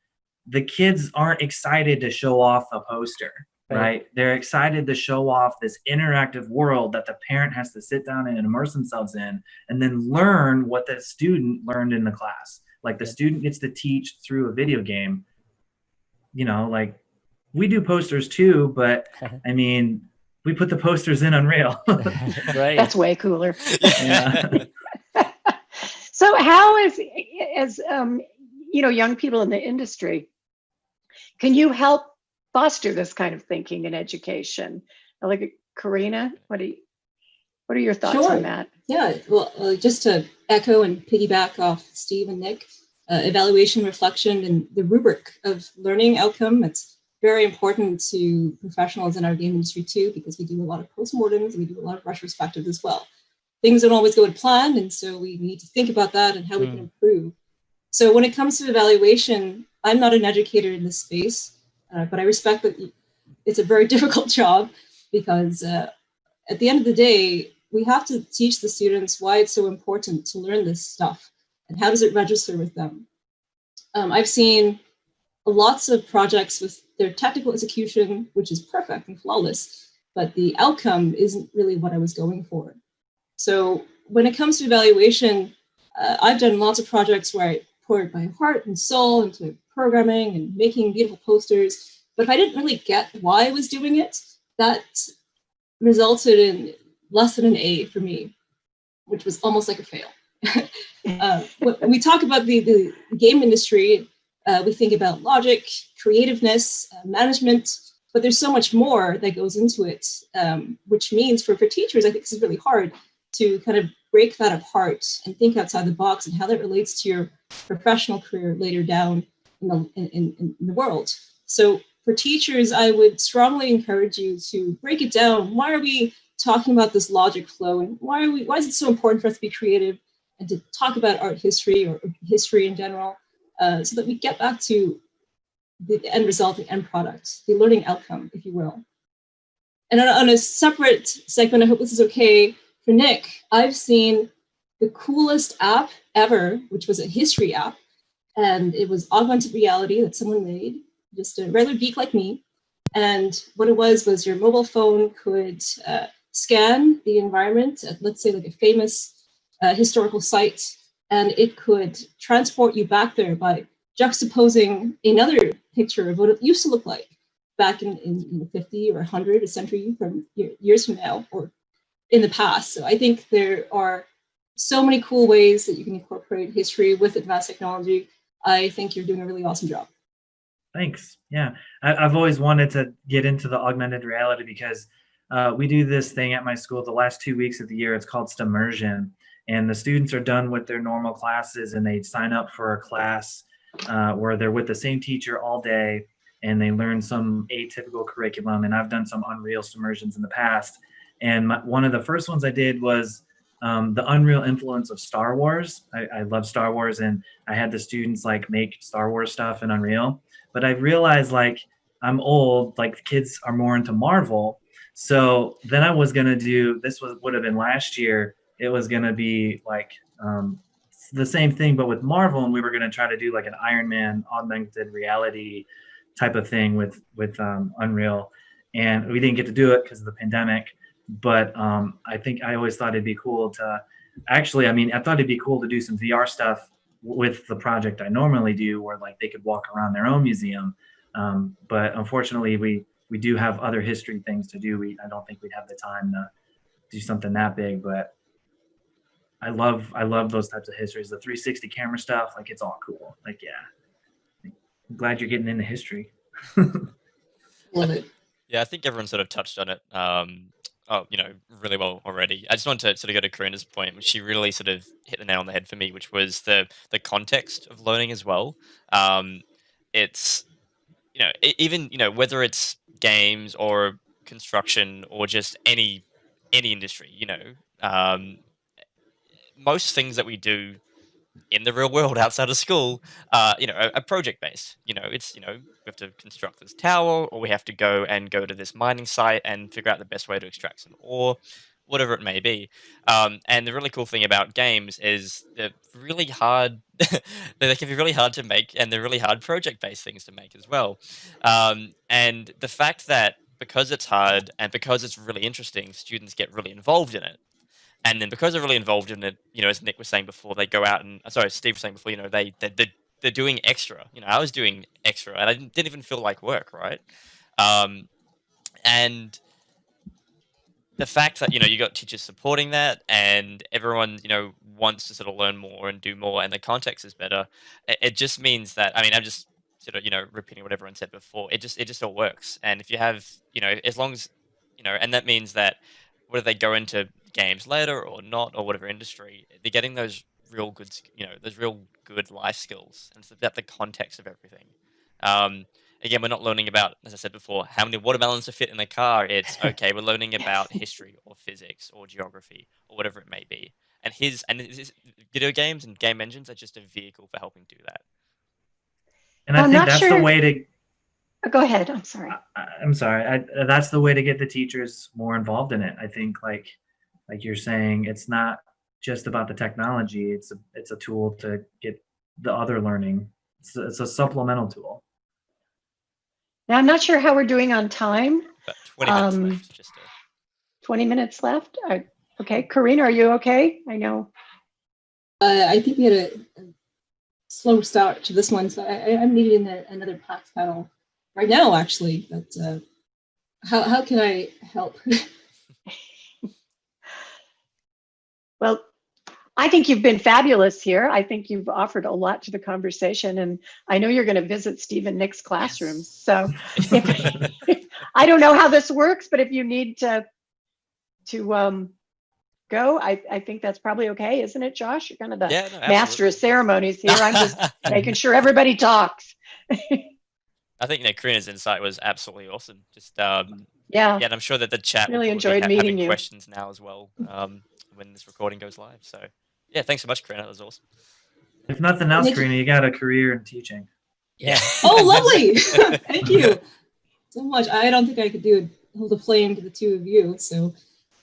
S3: the kids aren't excited to show off a poster. right? They're excited to show off this interactive world that the parent has to sit down and immerse themselves in, and then learn what the student learned in the class. Like the student gets to teach through a video game. You know, like we do posters too, but I mean, we put the posters in Unreal.
S2: Right.
S1: That's way cooler.
S3: Yeah.
S1: So how as young people in the industry, can you help foster this kind of thinking in education? Like Carina, what are your thoughts
S4: Sure.
S1: on that?
S4: Yeah, well, just to echo and piggyback off Steve and Nick, evaluation, reflection, and the rubric of learning outcome, it's very important to professionals in our game industry too, because we do a lot of postmortems, we do a lot of retrospectives as well. Things don't always go to plan, and so we need to think about that and how we can improve. So when it comes to evaluation, I'm not an educator in this space, but I respect that it's a very difficult job, because at the end of the day, we have to teach the students why it's so important to learn this stuff and how does it register with them. I've seen lots of projects with their technical execution, which is perfect and flawless, but the outcome isn't really what I was going for. So when it comes to evaluation, I've done lots of projects where I poured my heart and soul into programming and making beautiful posters, but if I didn't really get why I was doing it, that resulted in less than an A for me, which was almost like a fail. When we talk about the game industry, we think about logic, creativeness, management, but there's so much more that goes into it, which means for teachers, I think this is really hard to kind of break that apart and think outside the box and how that relates to your professional career later down in the world. So for teachers, I would strongly encourage you to break it down. Why are we talking about this logic flow, and why is it so important for us to be creative and to talk about art history or history in general, so that we get back to the end result, the end product, the learning outcome, if you will. And on a separate segment, I hope this is okay for Nick, I've seen the coolest app ever, which was a history app, and it was augmented reality that someone made, just a regular geek like me. And what it was your mobile phone could scan the environment at, let's say, like a famous historical site, and it could transport you back there by juxtaposing another picture of what it used to look like back in 50 or 100, a century from years from now, or in the past. So I think there are so many cool ways that you can incorporate history with advanced technology. I think you're doing a really awesome job.
S3: Thanks. Yeah, I've always wanted to get into the augmented reality because we do this thing at my school the last 2 weeks of the year. It's called Stummersion, and the students are done with their normal classes and they sign up for a class where they're with the same teacher all day and they learn some atypical curriculum. And I've done some Unreal Stummersions in the past. And one of the first ones I did was the Unreal influence of Star Wars. I love Star Wars, and I had the students like make Star Wars stuff in Unreal. But I realized like I'm old, like the kids are more into Marvel. So then I was gonna do, would have been last year. It was gonna be like the same thing, but with Marvel, and we were gonna try to do like an Iron Man augmented reality type of thing with Unreal, and we didn't get to do it because of the pandemic. But I think I always thought it'd be cool to actually, I mean, I thought it'd be cool to do some VR stuff with the project I normally do, where like they could walk around their own museum. But unfortunately, we do have other history things to do. I don't think we'd have the time to do something that big, but I love those types of histories. The 360 camera stuff, like it's all cool. Like, yeah, I'm glad you're getting into history.
S4: Love it.
S5: Yeah, I think everyone sort of touched on it, really well already. I just wanted to sort of go to Karina's point, which she really sort of hit the nail on the head for me, which was the context of learning as well. It's even whether it's games or construction or just any industry, most things that we do in the real world outside of school, are project based. It's we have to construct this tower, or we have to go to this mining site and figure out the best way to extract some ore, whatever it may be. And the really cool thing about games is they're really hard. They can be really hard to make, and they're really hard project based things to make as well. And the fact that because it's hard and because it's really interesting, students get really involved in it. And then because they're really involved in it, as Nick was saying before, they go out and sorry, Steve was saying before, they're doing extra. I was doing extra, and I didn't even feel like work, right? And the fact that you got teachers supporting that, and everyone wants to sort of learn more and do more, and the context is better. It just means that I'm just sort of repeating what everyone said before. It just all works, and if you have as long as and that means that whether they go into games later or not or whatever industry, they're getting those real good those real good life skills, and it's about the context of everything. Um, Again, we're not learning about, as I said before, how many watermelons to fit in a car. It's okay. We're learning about history or physics or geography or whatever it may be. And video games and game engines are just a vehicle for helping do that.
S3: And I
S1: I'm
S3: think
S1: not
S3: that's
S1: sure.
S3: the way to.
S1: Go ahead. I'm sorry.
S3: I'm sorry. That's the way to get the teachers more involved in it. I think, like you're saying, it's not just about the technology. It's a tool to get the other learning. It's a supplemental tool.
S1: Now, I'm not sure how we're doing on time.
S5: But 20 minutes left.
S1: 20 minutes left. Okay, Carina, are you okay? I know.
S4: I think we had a slow start to this one, so I'm needing another PAX panel right now, actually. But how can I help?
S1: Well, I think you've been fabulous here. I think you've offered a lot to the conversation, and I know you're going to visit Steve and Nick's classrooms. So I don't know how this works, but if you need to go, I think that's probably okay, isn't it, Josh? You're kind of the master of ceremonies here. I'm just making sure everybody talks.
S5: I think Carina's insight was absolutely awesome. Just
S1: yeah,
S5: and I'm sure that the chat
S1: really
S5: will
S1: enjoyed
S5: having
S1: meeting you.
S5: questions now as well when this recording goes live. So yeah, thanks so much, Carina. That was awesome.
S3: If nothing else, Carina, you got a career in teaching.
S5: Yeah.
S4: Oh, lovely! Thank you so much. I don't think I could hold a flame to the two of you, so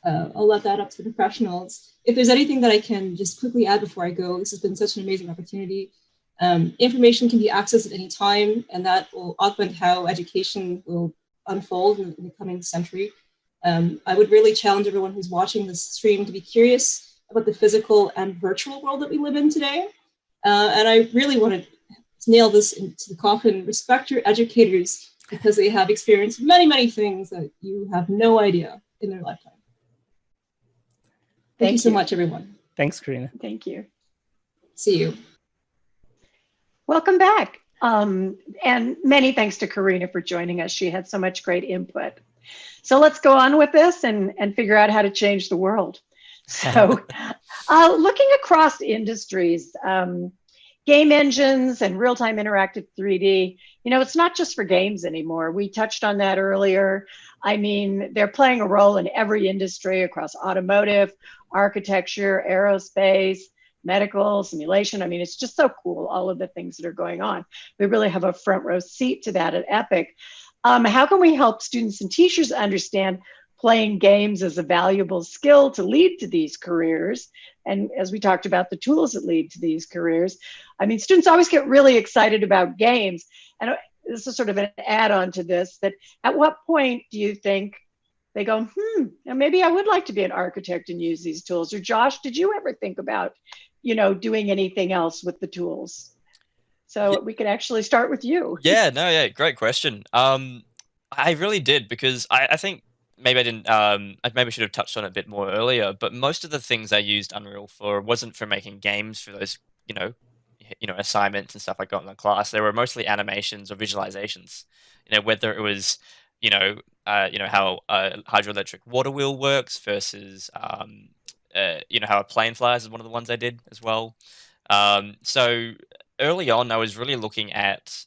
S4: I'll let that up to the professionals. If there's anything that I can just quickly add before I go, this has been such an amazing opportunity. Information can be accessed at any time, and that will augment how education will unfold in the coming century. I would really challenge everyone who's watching this stream to be curious about the physical and virtual world that we live in today. And I really want to nail this into the coffin. Respect your educators, because they have experienced many, many things that you have no idea in their lifetime. Thank you so much, everyone.
S2: Thanks, Carina.
S1: Thank you.
S4: See you.
S1: Welcome back. And many thanks to Carina for joining us. She had so much great input. So let's go on with this and figure out how to change the world. So looking across industries, game engines and real-time interactive 3D, it's not just for games anymore. We touched on that earlier. I mean, they're playing a role in every industry across automotive, architecture, aerospace, medical, simulation. I mean, it's just so cool, all of the things that are going on. We really have a front row seat to that at Epic. How can we help students and teachers understand playing games as a valuable skill to lead to these careers? And as we talked about, the tools that lead to these careers. I mean, students always get really excited about games. And this is sort of an add-on to this, that at what point do you think they go, maybe I would like to be an architect and use these tools? Or Josh, did you ever think about, doing anything else with the tools? So we could actually start with you.
S5: Yeah, great question. I really did, because I think maybe I didn't, I maybe should have touched on it a bit more earlier, but most of the things I used Unreal for wasn't for making games for those, assignments and stuff I got in the class. They were mostly animations or visualizations, whether it was, how a hydroelectric water wheel works versus, how a plane flies is one of the ones I did as well. So early on, I was really looking at,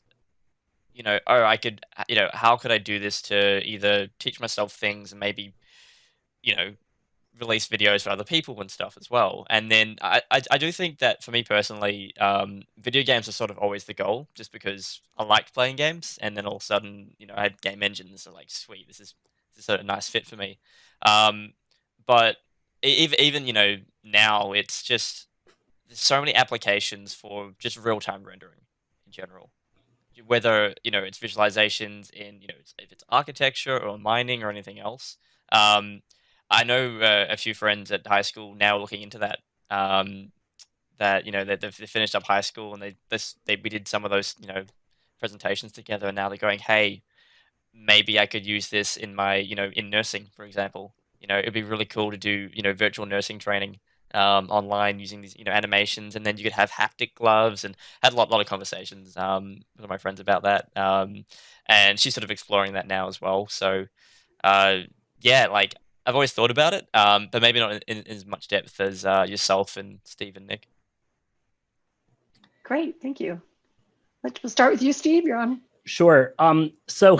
S5: I could, how could I do this to either teach myself things and maybe, release videos for other people and stuff as well. And then I do think that for me personally, video games are sort of always the goal, just because I liked playing games. And then all of a sudden, I had game engines, so like, sweet, this is a nice fit for me. But even, now it's just, there's so many applications for just real-time rendering in general. whether it's visualizations in if it's architecture or mining or anything else. I know a few friends at high school now looking into that. That they've finished up high school and we did some of those presentations together, and now they're going, hey, maybe I could use this in my in nursing, for example. It'd be really cool to do virtual nursing training online using these animations, and then you could have haptic gloves, and had a lot of conversations with my friends about that. And she's sort of exploring that now as well. So yeah, like I've always thought about it, but maybe not in as much depth as yourself and Steve and Nick.
S1: Great, thank you. We'll start with you, Steve. You're on.
S2: Sure. So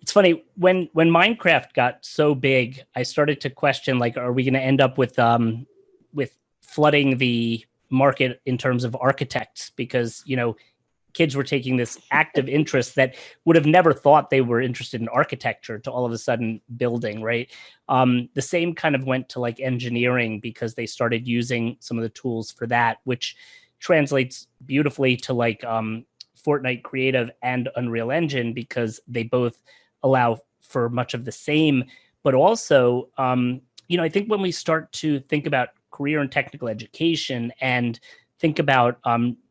S2: it's funny, when Minecraft got so big, I started to question, like, are we going to end up with flooding the market in terms of architects? Because kids were taking this active interest that would have never thought they were interested in architecture to all of a sudden building, right? The same kind of went to like engineering, because they started using some of the tools for that, which translates beautifully to like Fortnite Creative and Unreal Engine, because they both allow for much of the same. But also, I think when we start to think about career and technical education and think about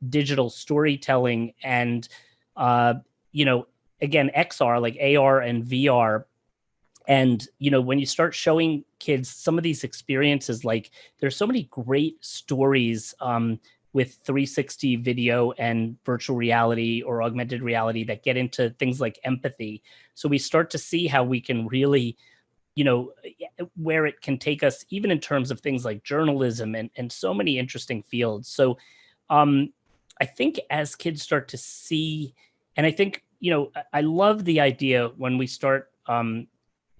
S2: digital storytelling and, again, XR, like AR and VR, and, when you start showing kids some of these experiences, like there's so many great stories with 360 video and virtual reality or augmented reality that get into things like empathy. So we start to see how we can really, where it can take us, even in terms of things like journalism and so many interesting fields. So I think as kids start to see, and I think, I love the idea when we start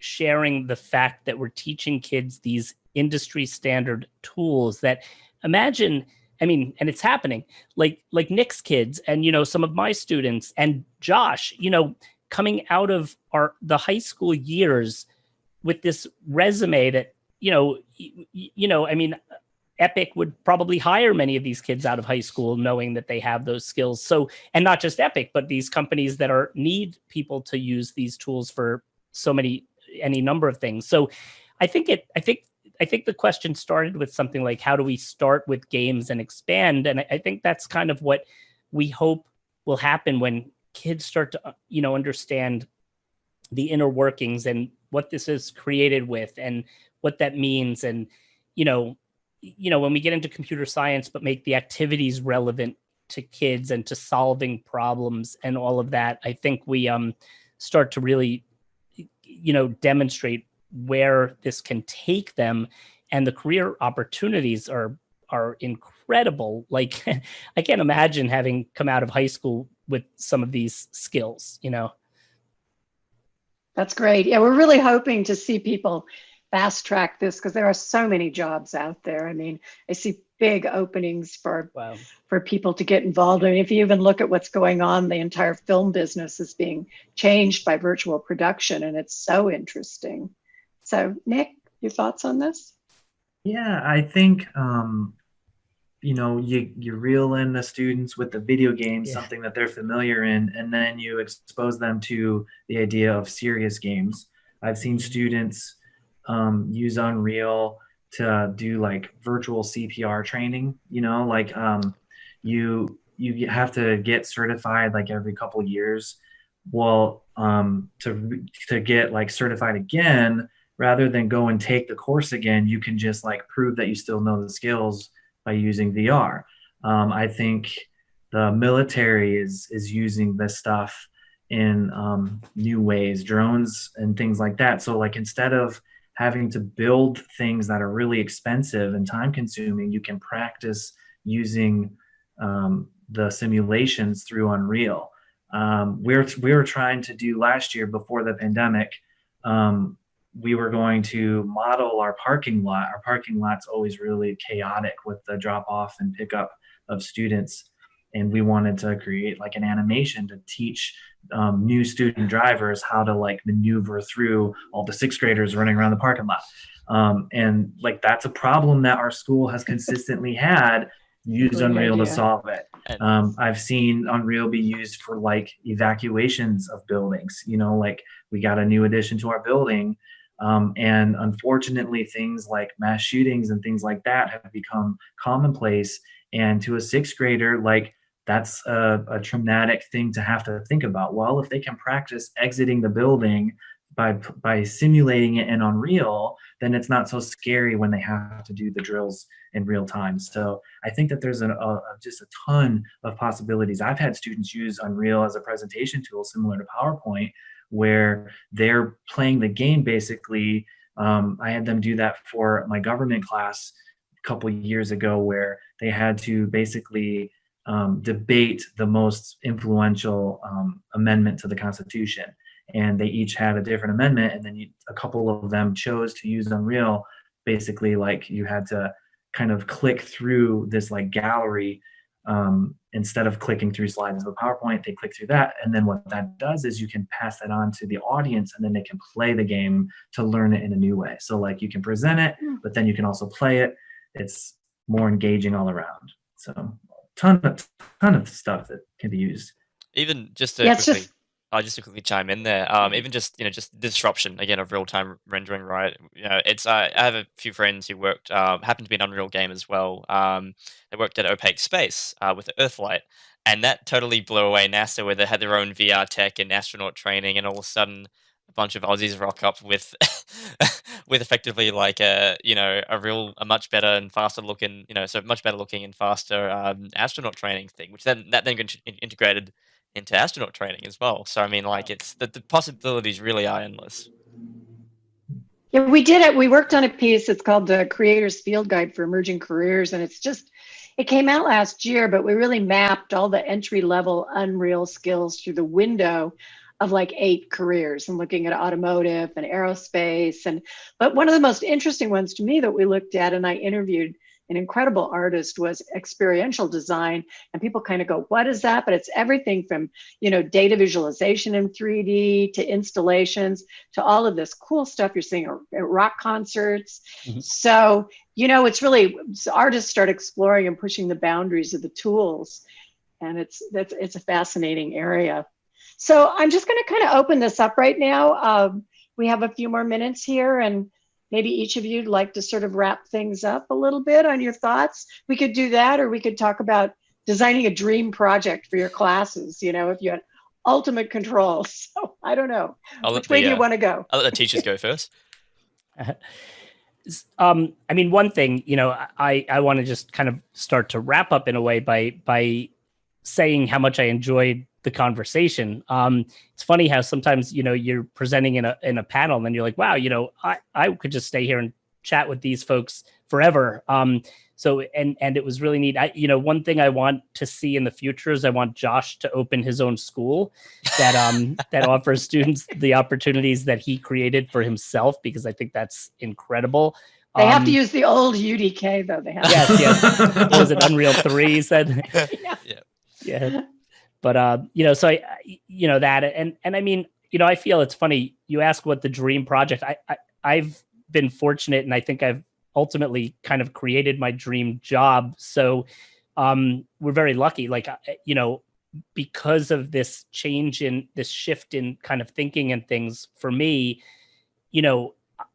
S2: sharing the fact that we're teaching kids these industry standard tools that imagine, and it's happening, like Nick's kids and, some of my students and Josh, coming out of the high school years with this resume that, Epic would probably hire many of these kids out of high school knowing that they have those skills. So, and not just Epic, but these companies that need people to use these tools for any number of things. So I think the question started with something like, how do we start with games and expand? And I think that's kind of what we hope will happen when kids start to, understand the inner workings and what this is created with and what that means. And, when we get into computer science, but make the activities relevant to kids and to solving problems and all of that, I think we start to really, demonstrate where this can take them, and the career opportunities are incredible. Like I can't imagine having come out of high school with some of these skills,
S1: That's great. Yeah, we're really hoping to see people fast track this, because there are so many jobs out there. I see big openings for people to get involved. If you even look at what's going on, the entire film business is being changed by virtual production, and it's so interesting. So, Nick, your thoughts on this?
S3: Yeah, I think you reel in the students with the video games, something that they're familiar in, and then you expose them to the idea of serious games. I've seen students use Unreal to do like virtual CPR training. You have to get certified like every couple years. Well, to get like certified again, rather than go and take the course again, you can just like prove that you still know the skills by using VR. I think the military is using this stuff in new ways, drones and things like that. So like instead of having to build things that are really expensive and time consuming, you can practice using the simulations through Unreal. We were trying to do last year before the pandemic. We were going to model our parking lot. Our parking lot's always really chaotic with the drop off and pickup of students. And we wanted to create like an animation to teach new student drivers how to like maneuver through all the sixth graders running around the parking lot. And like, that's a problem that our school has consistently had. use
S1: Great
S3: Unreal to
S1: idea.
S3: solve it.
S5: And
S3: I've seen Unreal be used for like evacuations of buildings. You know, like we got a new addition to our building, and unfortunately, things like mass shootings and things like that have become commonplace. And to a sixth grader, like that's a traumatic thing to have to think about. Well, if they can practice exiting the building by simulating it in Unreal, then it's not so scary when they have to do the drills in real time. So I think that there's just a ton of possibilities. I've had students use Unreal as a presentation tool similar to PowerPoint, where they're playing the game basically. I had them do that for my government class a couple years ago, where they had to basically debate the most influential amendment to the Constitution. And they each had a different amendment, and then a couple of them chose to use Unreal. Basically, like you had to kind of click through this like gallery instead of clicking through slides of a PowerPoint. They click through that, and then what that does is you can pass that on to the audience, and then they can play the game to learn it in a new way. So like you can present it, but then you can also play it. It's more engaging all around. So ton of stuff that can be used.
S5: even just to
S1: Yeah, it's
S5: quickly,
S1: just
S5: just to quickly chime in there, even just just disruption again of real time rendering, right? It's I have a few friends who worked, happened to be an Unreal game as well. They worked at Opaque Space with the Earthlight, and that totally blew away NASA, where they had their own VR tech and astronaut training, and all of a sudden, a bunch of Aussies rock up with with effectively like a much better and faster looking, so much better looking and faster astronaut training thing, which then got integrated into astronaut training as well. So I mean, like it's the possibilities really are endless.
S1: Yeah, we did it. We worked on a piece. It's called the Creators Field Guide for Emerging Careers. And it came out last year, but we really mapped all the entry level Unreal skills through the window of like 8 careers and looking at automotive and aerospace. But one of the most interesting ones to me that we looked at, and I interviewed an incredible artist, was experiential design. And people kind of go, what is that? But it's everything from, data visualization in 3D to installations to all of this cool stuff you're seeing at rock concerts.
S2: Mhm.
S1: So, it's really, artists start exploring and pushing the boundaries of the tools. And it's a fascinating area. So I'm just going to kind of open this up right now. We have a few more minutes here, and maybe each of you'd like to sort of wrap things up a little bit on your thoughts. We could do that, or we could talk about designing a dream project for your classes, if you had ultimate control. So I don't know. Which way do you want to go?
S5: I'll let the teachers go first.
S2: I mean, one thing, I want to just kind of start to wrap up in a way by saying how much I enjoyed the conversation. It's funny how sometimes, you're presenting in a panel and then you're like, wow, I could just stay here and chat with these folks forever. So it was really neat. One thing I want to see in the future is I want Josh to open his own school that offers students the opportunities that he created for himself, because I think that's incredible.
S1: They have to use the old UDK though. They have
S2: yes. What was it, Unreal 3 you said? Yeah. But so that, and I mean, I feel it's funny. You ask what the dream project. I've been fortunate, and I think I've ultimately kind of created my dream job. So we're very lucky, like because of this change in this shift in kind of thinking and things. For me,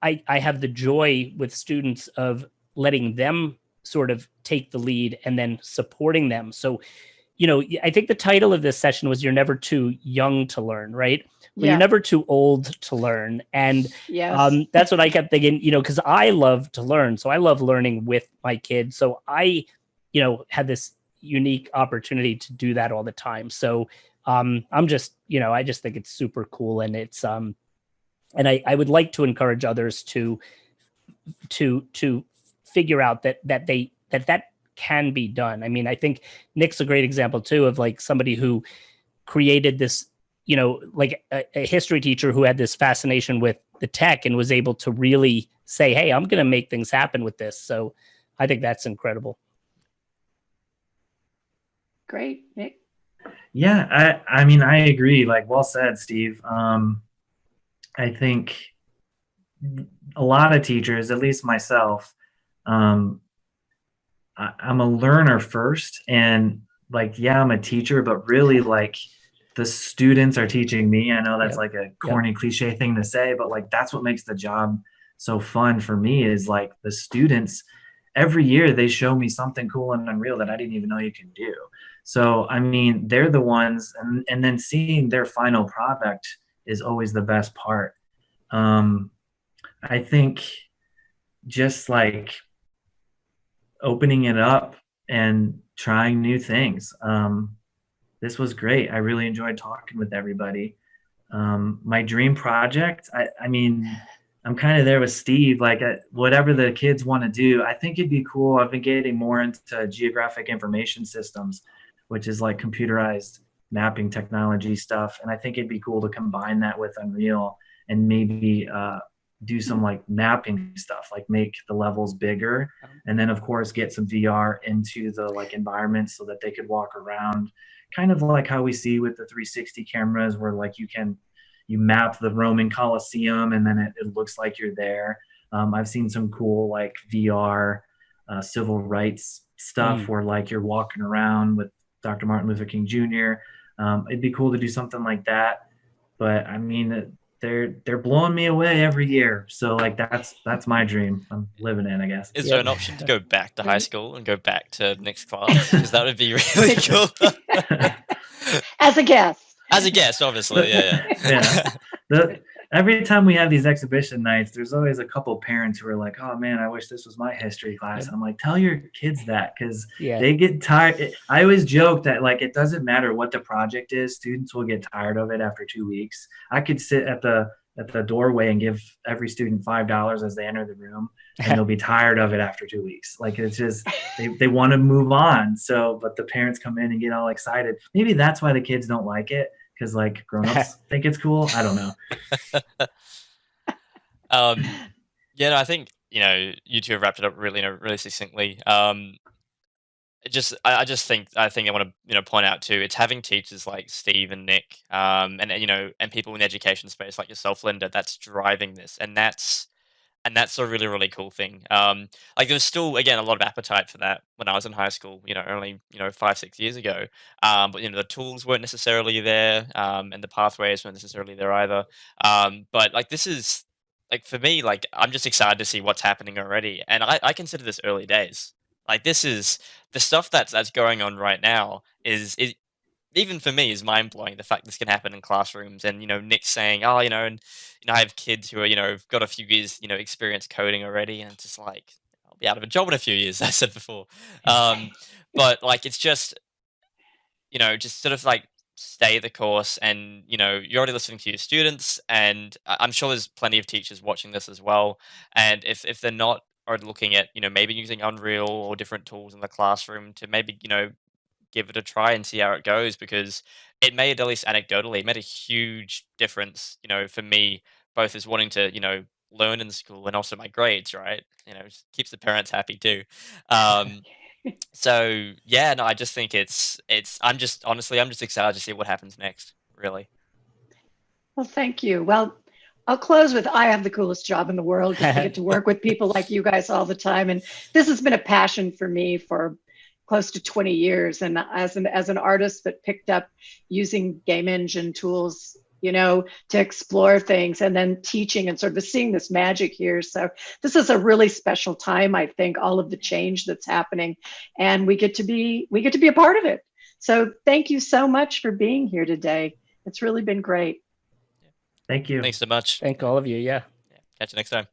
S2: I have the joy with students of letting them sort of take the lead and then supporting them. So I think the title of this session was "You're Never Too Young to Learn," right? Well, you're never too old to learn. And that's what I kept thinking, because I love to learn. So I love learning with my kids. So I, had this unique opportunity to do that all the time. So I'm just, I just think it's super cool. And it's, and I would like to encourage others to figure out that can be done. I mean, I think Nick's a great example too of like somebody who created this, like a history teacher who had this fascination with the tech and was able to really say, hey, I'm going to make things happen with this. So I think that's incredible.
S1: Great, Nick.
S3: Yeah, I mean, I agree. Like, well said, Steve. I think a lot of teachers, at least myself, I'm a learner first, and like, yeah, I'm a teacher, but really like the students are teaching me. I know that's
S2: Yep.
S3: like a corny cliche thing to say, but like that's what makes the job so fun for me is like the students every year they show me something cool and Unreal that I didn't even know you can do. So I mean, they're the ones, and then seeing their final product is always the best part. I think just like opening it up and trying new things. This was great. I really enjoyed talking with everybody. My dream project, I mean, I'm kind of there with Steve, like whatever the kids want to do. I think it'd be cool. I've been getting more into geographic information systems, which is like computerized mapping technology stuff. And I think it'd be cool to combine that with Unreal and maybe do some like mapping stuff, like make the levels bigger. And then of course get some VR into the like environment so that they could walk around, kind of like how we see with the 360 cameras where like you map the Roman Colosseum and then it looks like you're there. I've seen some cool like VR civil rights stuff where like you're walking around with Dr. Martin Luther King Jr. It'd be cool to do something like that. But I mean, they're blowing me away every year. So like that's my dream. I'm living it, I guess.
S5: Is there an option to go back to high school and go back to next class? Because that would be really cool.
S1: As a guest.
S5: As a guest, obviously. Yeah.
S3: Every time we have these exhibition nights, there's always a couple parents who are like, "Oh man, I wish this was my history class." I'm like, "Tell your kids that because they get tired." I always joke that like it doesn't matter what the project is, students will get tired of it after 2 weeks. I could sit at the doorway and give every student $5 as they enter the room, and they'll be tired of it after 2 weeks. Like it's just they want to move on. So, but the parents come in and get all excited. Maybe that's why the kids don't like it. Because like grown-ups think it's cool. I don't know.
S5: Yeah, no, I think you two have wrapped it up really, really succinctly. I think I want to point out too. It's having teachers like Steve and Nick, and people in the education space like yourself, Linda, that's driving this, and that's a really, really cool thing. Like there was still, again, a lot of appetite for that when I was in high school, only, 5, 6 years ago. But, the tools weren't necessarily there, and the pathways weren't necessarily there either. But like, this is like, for me, like, I'm just excited to see what's happening already. And I consider this early days. Like this is the stuff that's going on right now is even for me is mind blowing. The fact this can happen in classrooms, and Nick saying, "Oh, and I have kids who are have got a few years experience coding already," and it's just like I'll be out of a job in a few years. I said before, but like it's just just sort of like stay the course, and you're already listening to your students, and I'm sure there's plenty of teachers watching this as well. And if they're not or looking at maybe using Unreal or different tools in the classroom to maybe give it a try and see how it goes, because it made, at least anecdotally, it made a huge difference, for me, both as wanting to, learn in school and also my grades, right? Just keeps the parents happy too. So yeah, no, I just think I'm just excited to see what happens next, really.
S1: Well, thank you. Well, I'll close with I have the coolest job in the world because I get to work with people like you guys all the time. And this has been a passion for me for close to 20 years. And as an artist that picked up using game engine tools, to explore things, and then teaching and sort of seeing this magic here. So this is a really special time, I think, all of the change that's happening, and we get to be a part of it. So thank you so much for being here today. It's really been great.
S3: Thank you.
S5: Thanks so much.
S2: Thank all of you. Yeah.
S5: Catch you next time.